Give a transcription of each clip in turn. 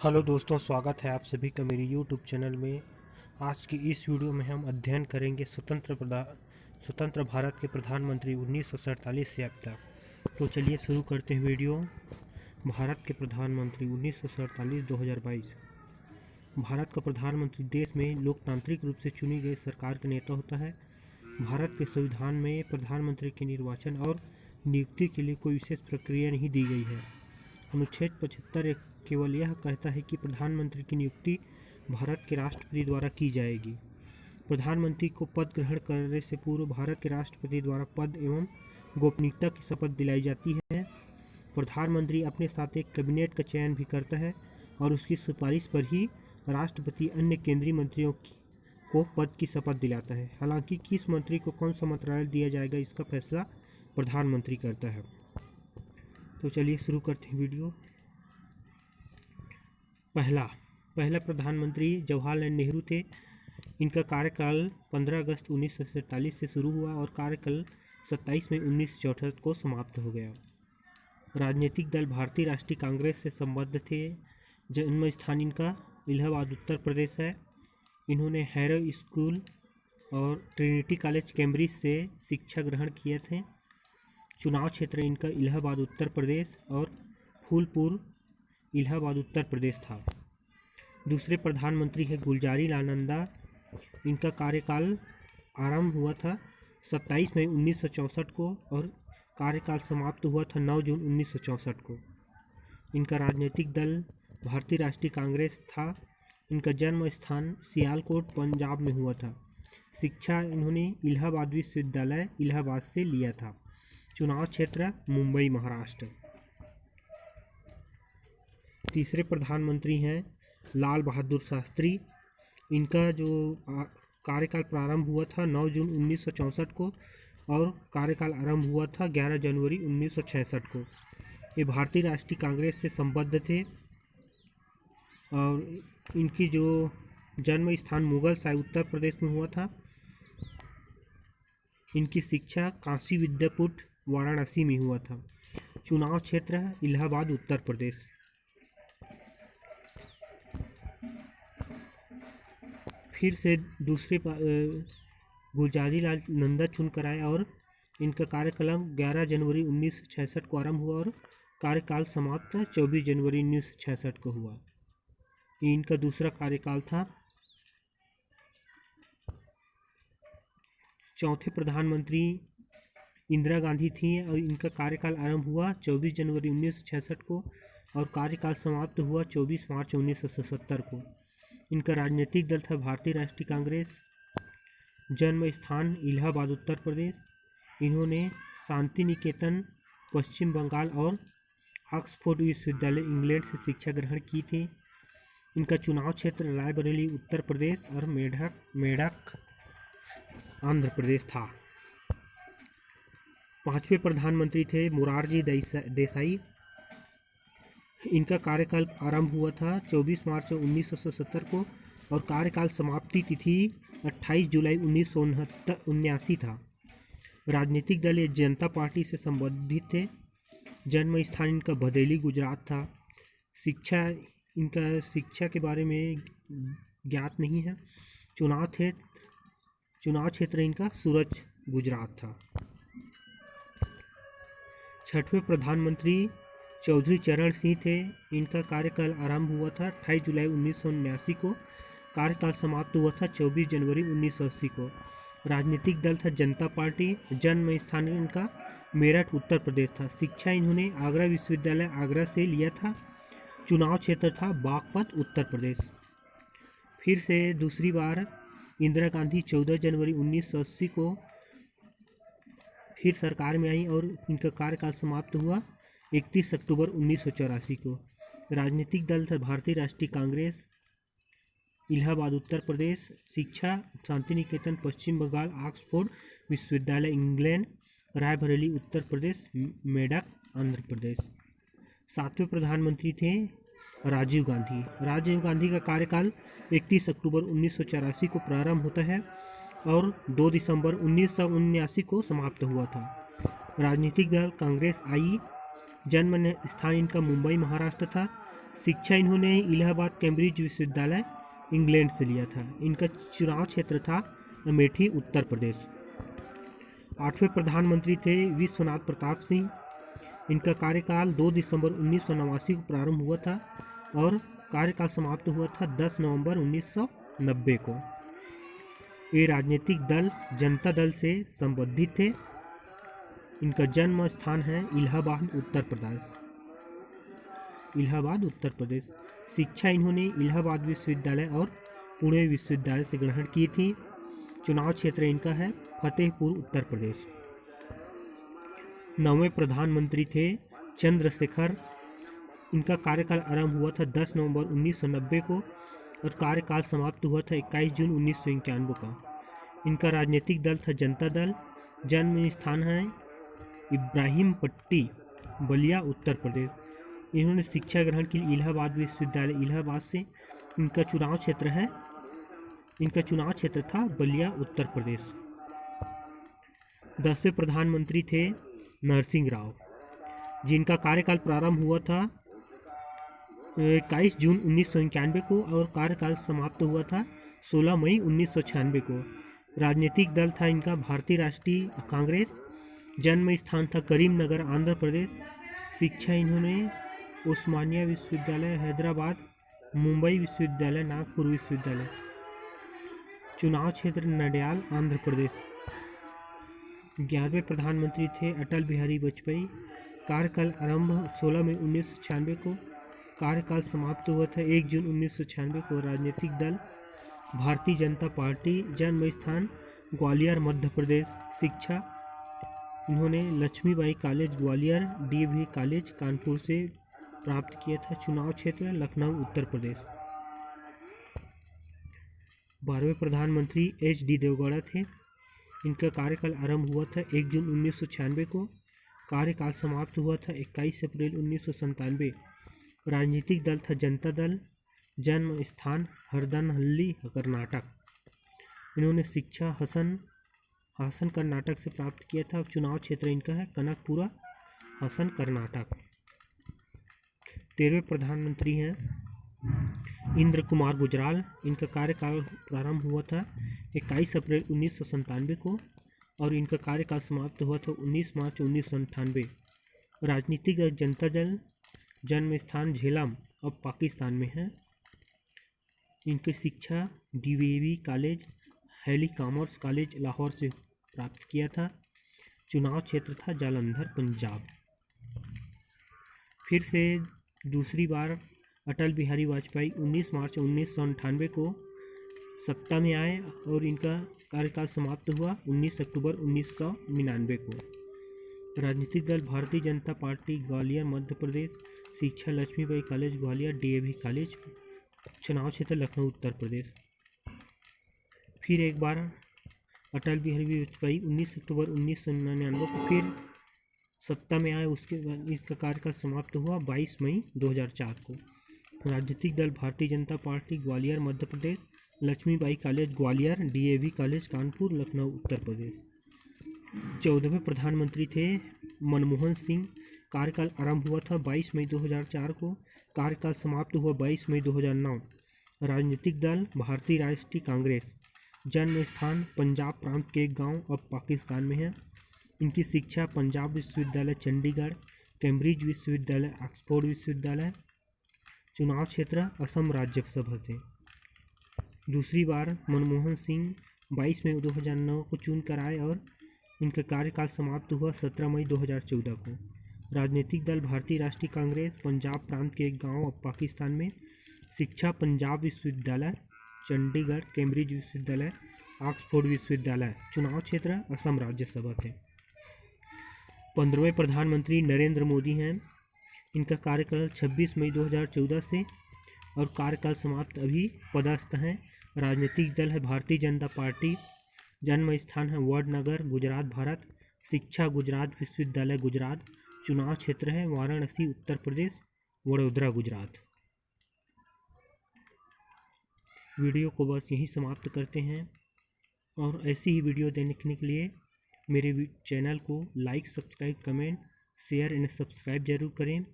Hello दोस्तों, स्वागत है आप सभी का मेरे यूट्यूब चैनल में। आज की इस वीडियो में हम अध्ययन करेंगे स्वतंत्र भारत के प्रधानमंत्री 1947 से अब तक। तो चलिए शुरू करते हैं वीडियो। भारत के प्रधानमंत्री 1947-2022। भारत का प्रधानमंत्री देश में लोकतांत्रिक रूप से चुनी गई सरकार का नेता होता है। भारत के संविधान में प्रधानमंत्री के निर्वाचन और नियुक्ति के लिए कोई विशेष प्रक्रिया नहीं दी गई है। अनुच्छेद 75 केवल यह कहता है कि प्रधानमंत्री की नियुक्ति भारत के राष्ट्रपति द्वारा की जाएगी। प्रधानमंत्री को पद ग्रहण करने से पूर्व भारत के राष्ट्रपति द्वारा पद एवं गोपनीयता की शपथ दिलाई जाती है। प्रधानमंत्री अपने साथ एक कैबिनेट का चयन भी करता है और उसकी सिफारिश पर ही राष्ट्रपति अन्य केंद्रीय मंत्रियों को पद की शपथ दिलाता है। हालांकि किस मंत्री को कौन सा मंत्रालय दिया जाएगा, इसका फैसला प्रधानमंत्री करता है। तो चलिए शुरू करते हैं वीडियो। पहला प्रधानमंत्री जवाहरलाल नेहरू थे। इनका कार्यकाल 15 अगस्त 1947 से शुरू हुआ और कार्यकाल 27 मई 1964 को समाप्त हो गया। राजनीतिक दल भारतीय राष्ट्रीय कांग्रेस से संबद्ध थे। जन्म स्थान इनका इलाहाबाद उत्तर प्रदेश है। इन्होंने हैरो स्कूल और ट्रिनिटी कॉलेज कैम्ब्रिज से शिक्षा ग्रहण किए थे। चुनाव क्षेत्र इनका इलाहाबाद उत्तर प्रदेश और फूलपुर इलाहाबाद उत्तर प्रदेश था। दूसरे प्रधानमंत्री है गुलजारी लाल नंदा। इनका कार्यकाल आरंभ हुआ था 27 मई 1964 को और कार्यकाल समाप्त हुआ था 9 जून 1964 को। इनका राजनीतिक दल भारतीय राष्ट्रीय कांग्रेस था। इनका जन्म स्थान सियालकोट पंजाब में हुआ था। शिक्षा इन्होंने इलाहाबाद विश्वविद्यालय इलाहाबाद से लिया था। चुनाव क्षेत्र मुंबई महाराष्ट्र। तीसरे प्रधानमंत्री हैं लाल बहादुर शास्त्री। इनका जो कार्यकाल प्रारंभ हुआ था 9 जून 1964 को और कार्यकाल आरंभ हुआ था 11 जनवरी 1966 को। ये भारतीय राष्ट्रीय कांग्रेस से संबद्ध थे और इनकी जो जन्म स्थान मुगल साय उत्तर प्रदेश में हुआ था। इनकी शिक्षा काशी विद्यापीठ वाराणसी में हुआ था। चुनाव क्षेत्र इलाहाबाद उत्तर प्रदेश। फिर से दूसरे गुलजारी लाल नंदा चुनकर आए और इनका कार्यकाल 11 जनवरी 1966 को आरंभ हुआ और कार्यकाल समाप्त 24 जनवरी 1966 को हुआ। इनका दूसरा कार्यकाल था। चौथे प्रधानमंत्री इंदिरा गांधी थी और इनका कार्यकाल आरंभ हुआ 24 जनवरी 1966 को और कार्यकाल समाप्त हुआ 24 मार्च 1977 को। इनका राजनीतिक दल था भारतीय राष्ट्रीय कांग्रेस। जन्म स्थान इलाहाबाद उत्तर प्रदेश। इन्होंने शांति निकेतन पश्चिम बंगाल और ऑक्सफोर्ड विश्वविद्यालय इंग्लैंड से शिक्षा ग्रहण की थी। इनका चुनाव क्षेत्र रायबरेली उत्तर प्रदेश और मेडक आंध्र प्रदेश था। पांचवें प्रधानमंत्री थे मोरारजी देसाई। इनका कार्यकाल आरंभ हुआ था 24 मार्च 1970 को और कार्यकाल समाप्ति तिथि 28 जुलाई 1979 था। राजनीतिक दल ये जनता पार्टी से संबंधित थे। जन्म स्थान इनका बदेली गुजरात था। शिक्षा के बारे में ज्ञात नहीं है। चुनाव क्षेत्र इनका सूरत गुजरात था। छठवें प्रधानमंत्री चौधरी चरण सिंह थे। इनका कार्यकाल आरंभ हुआ था 28 जुलाई 1979 को। कार्यकाल समाप्त हुआ था 24 जनवरी 1980 को। राजनीतिक दल था जनता पार्टी। जन्म स्थान इनका मेरठ उत्तर प्रदेश था। शिक्षा इन्होंने आगरा विश्वविद्यालय आगरा से लिया था। चुनाव क्षेत्र था बागपत उत्तर प्रदेश। फिर से दूसरी बार इंदिरा गांधी 14 जनवरी 1980 को फिर सरकार में आई और इनका कार्यकाल समाप्त हुआ 31 अक्टूबर 1984 को। राजनीतिक दल था भारतीय राष्ट्रीय कांग्रेस। इलाहाबाद उत्तर प्रदेश। शिक्षा शांति निकेतन पश्चिम बंगाल ऑक्सफोर्ड विश्वविद्यालय इंग्लैंड रायबरेली उत्तर प्रदेश मेडक आंध्र प्रदेश। सातवें प्रधानमंत्री थे राजीव गांधी। राजीव गांधी का कार्यकाल 31 अक्टूबर 1984 को प्रारंभ होता है और 2 दिसंबर 1979 को समाप्त हुआ था। राजनीतिक दल कांग्रेस आई। जन्म स्थान इनका मुंबई महाराष्ट्र था। शिक्षा इन्होंने इलाहाबाद कैम्ब्रिज विश्वविद्यालय इंग्लैंड से लिया था। इनका चुनाव क्षेत्र था अमेठी उत्तर प्रदेश। 8वें प्रधानमंत्री थे विश्वनाथ प्रताप सिंह। इनका कार्यकाल 2 दिसंबर 1989 को प्रारंभ हुआ था और कार्यकाल समाप्त हुआ था 10 नवंबर 1990 को। ये राजनीतिक दल जनता दल से संबंधित थे। इनका जन्म स्थान है इलाहाबाद उत्तर प्रदेश। इलाहाबाद उत्तर प्रदेश। शिक्षा इन्होंने इलाहाबाद विश्वविद्यालय और पुणे विश्वविद्यालय से ग्रहण की थी। चुनाव क्षेत्र इनका है फतेहपुर उत्तर प्रदेश। 9वें प्रधानमंत्री थे चंद्रशेखर। इनका कार्यकाल आरंभ हुआ था 10 नवंबर 1990 को और कार्यकाल समाप्त हुआ था 21 जून 1991 का। इनका राजनीतिक दल था जनता दल। जन्म स्थान है इब्राहिम पट्टी, बलिया उत्तर प्रदेश। इन्होंने शिक्षा ग्रहण की इलाहाबाद विश्वविद्यालय इलाहाबाद से। इनका चुनाव क्षेत्र था बलिया उत्तर प्रदेश। 10वें प्रधानमंत्री थे नरसिंह राव, जिनका कार्यकाल प्रारंभ हुआ था 21 जून 1991 को और कार्यकाल समाप्त हुआ था 16 मई 1996 को। राजनीतिक दल था इनका भारतीय राष्ट्रीय कांग्रेस। जन्म स्थान था करीमनगर आंध्र प्रदेश। शिक्षा इन्होंने उस्मानिया विश्वविद्यालय हैदराबाद, मुंबई विश्वविद्यालय, नागपुर विश्वविद्यालय। चुनाव क्षेत्र नडियाल आंध्र प्रदेश। 11वें प्रधानमंत्री थे अटल बिहारी वाजपेयी। कार्यकाल आरंभ 16 मई 1996 को। कार्यकाल समाप्त हुआ था 1 जून 1996 को। राजनीतिक दल भारतीय जनता पार्टी। जन्म स्थान ग्वालियर मध्य प्रदेश। शिक्षा इन्होंने Laxmibai college Gwalior, DAV college Kanpur से प्राप्त किया था। चुनाव क्षेत्र लखनऊ उत्तर प्रदेश। 12वें प्रधानमंत्री एच.डी. देवगौड़ा थे। इनका कार्यकाल आरंभ हुआ था 1 जून 1996 को। कार्यकाल समाप्त हुआ था 21 अप्रैल 1997। राजनीतिक दल था जनता दल। जन्म स्थान हरदनहल्ली कर्नाटक। इन्होंने शिक्षा हासन कर्नाटक से प्राप्त किया था। चुनाव क्षेत्र इनका है कनकपुरा, हासन कर्नाटक। 13वें प्रधानमंत्री हैं इंद्र कुमार गुजराल। इनका कार्यकाल प्रारंभ हुआ था 21 अप्रैल 1997 को और इनका कार्यकाल समाप्त हुआ था 19 मार्च 1998। राजनीतिक जनता दल। जन्म स्थान झेलम अब पाकिस्तान में है। इनकी शिक्षा DAV college, Hailey commerce college Lahore से प्राप्त किया था। चुनाव क्षेत्र था जालंधर पंजाब। फिर से दूसरी बार अटल बिहारी वाजपेयी 19 मार्च 1998 को सत्ता में आए और इनका कार्यकाल समाप्त हुआ 19 अक्टूबर 1999 को। राजनीतिक दल भारतीय जनता पार्टी ग्वालियर मध्य प्रदेश। शिक्षा Laxmibai college Gwalior, DAV college. चुनाव क्षेत्र लखनऊ उत्तर प्रदेश। फिर एक बार अटल बिहारी वाजपेयी 19 अक्टूबर 1999 को फिर सत्ता में आए। उसके बाद इसका कार्यकाल समाप्त हुआ 22 मई 2004 को। राजनीतिक दल Bharatiya Janata party Gwalior Madhya Pradesh. Laxmibai college Gwalior, DAV college Kanpur, Lucknow Uttar Pradesh. 14वें प्रधानमंत्री थे मनमोहन सिंह। कार्यकाल आरंभ हुआ था 22 मई 2004 को। कार्यकाल समाप्त हुआ 22 मई 2009। राजनीतिक दल भारतीय राष्ट्रीय कांग्रेस। जन्म स्थान पंजाब प्रांत के एक गांव अब पाकिस्तान में है। इनकी शिक्षा पंजाब विश्वविद्यालय चंडीगढ़, कैम्ब्रिज विश्वविद्यालय, ऑक्सफोर्ड विश्वविद्यालय। चुनाव क्षेत्र असम राज्यसभा से। दूसरी बार मनमोहन सिंह 22 मई 2009 को चुनकर आए और इनका कार्यकाल समाप्त हुआ 17 मई 2014 को। राजनीतिक दल भारतीय राष्ट्रीय कांग्रेस। पंजाब प्रांत के एक गांव अब पाकिस्तान में। शिक्षा पंजाब विश्वविद्यालय चंडीगढ़, कैम्ब्रिज विश्वविद्यालय, ऑक्सफोर्ड विश्वविद्यालय। चुनाव क्षेत्र असम राज्यसभा थे। 15वें प्रधानमंत्री नरेंद्र मोदी हैं। इनका कार्यकाल 26 मई 2014 से और कार्यकाल समाप्त अभी पदस्थ हैं। राजनीतिक दल है भारतीय जनता पार्टी। जन्म स्थान है वडनगर गुजरात भारत। शिक्षा गुजरात विश्वविद्यालय गुजरात। चुनाव क्षेत्र है वाराणसी उत्तर प्रदेश, वडोदरा गुजरात। वीडियो को बस यहीं समाप्त करते हैं और ऐसी ही वीडियो देखने के लिए मेरे चैनल को like, subscribe, comment, share and subscribe जरूर करें।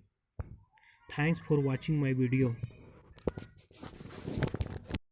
Thanks for watching my video.